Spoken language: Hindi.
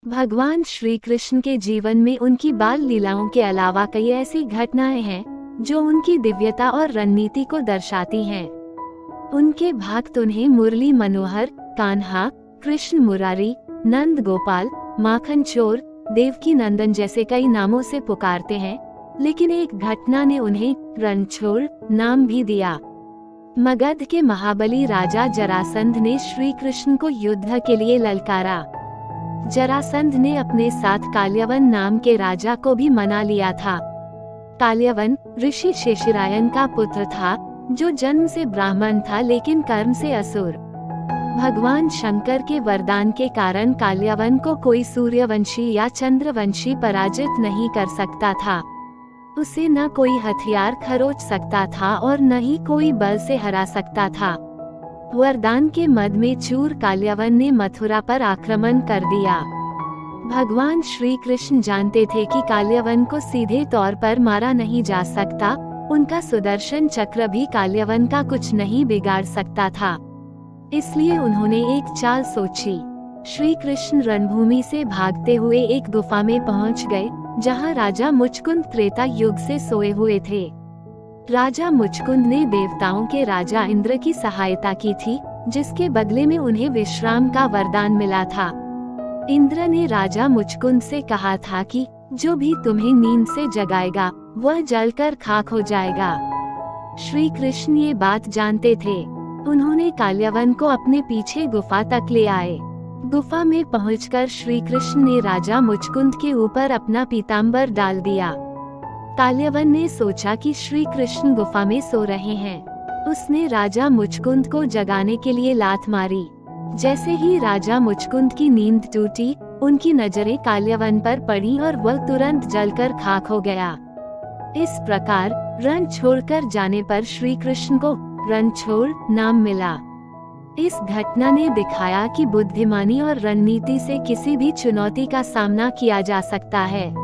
भगवान श्री कृष्ण के जीवन में उनकी बाल लीलाओं के अलावा कई ऐसी घटनाएं हैं जो उनकी दिव्यता और रणनीति को दर्शाती हैं। उनके भक्त उन्हें मुरली मनोहर, कान्हा, कृष्ण मुरारी, नंद गोपाल, माखन चोर, देवकी नंदन जैसे कई नामों से पुकारते हैं, लेकिन एक घटना ने उन्हें रणछोड़ नाम भी दिया। मगध के महाबली राजा जरासंध ने श्री कृष्ण को युद्ध के लिए ललकारा। जरासंध ने अपने साथ काल्यवन नाम के राजा को भी मना लिया था। काल्यवन ऋषि शेषरायन का पुत्र था, जो जन्म से ब्राह्मण था लेकिन कर्म से असुर। भगवान शंकर के वरदान के कारण काल्यवन को कोई सूर्यवंशी या चंद्रवंशी पराजित नहीं कर सकता था। उसे न कोई हथियार खरोच सकता था और न ही कोई बल से हरा सकता था। वरदान के मद में चूर काल्यवन ने मथुरा पर आक्रमण कर दिया। भगवान श्री कृष्ण जानते थे कि काल्यवन को सीधे तौर पर मारा नहीं जा सकता, उनका सुदर्शन चक्र भी काल्यवन का कुछ नहीं बिगाड़ सकता था। इसलिए उन्होंने एक चाल सोची। श्री कृष्ण रणभूमि से भागते हुए एक गुफा में पहुंच गए, जहां राजा मुचकुंद त्रेता युग से सोए हुए थे। राजा मुचकुंद ने देवताओं के राजा इंद्र की सहायता की थी, जिसके बदले में उन्हें विश्राम का वरदान मिला था। इंद्र ने राजा मुचकुंद से कहा था कि जो भी तुम्हें नींद से जगाएगा वह जलकर खाक हो जाएगा। श्री कृष्ण ये बात जानते थे। उन्होंने काल्यवन को अपने पीछे गुफा तक ले आए। गुफा में पहुंचकर श्री कृष्ण ने राजा मुचकुंद के ऊपर अपना पीताम्बर डाल दिया। काल्यवन ने सोचा कि श्री कृष्ण गुफा में सो रहे हैं। उसने राजा मुचकुंद को जगाने के लिए लात मारी। जैसे ही राजा मुचकुंद की नींद टूटी, उनकी नजरें काल्यवन पर पड़ी और वह तुरंत जलकर खाक हो गया। इस प्रकार रण छोड़कर जाने पर श्री कृष्ण को रणछोड़ नाम मिला। इस घटना ने दिखाया कि बुद्धिमानी और रणनीति से किसी भी चुनौती का सामना किया जा सकता है।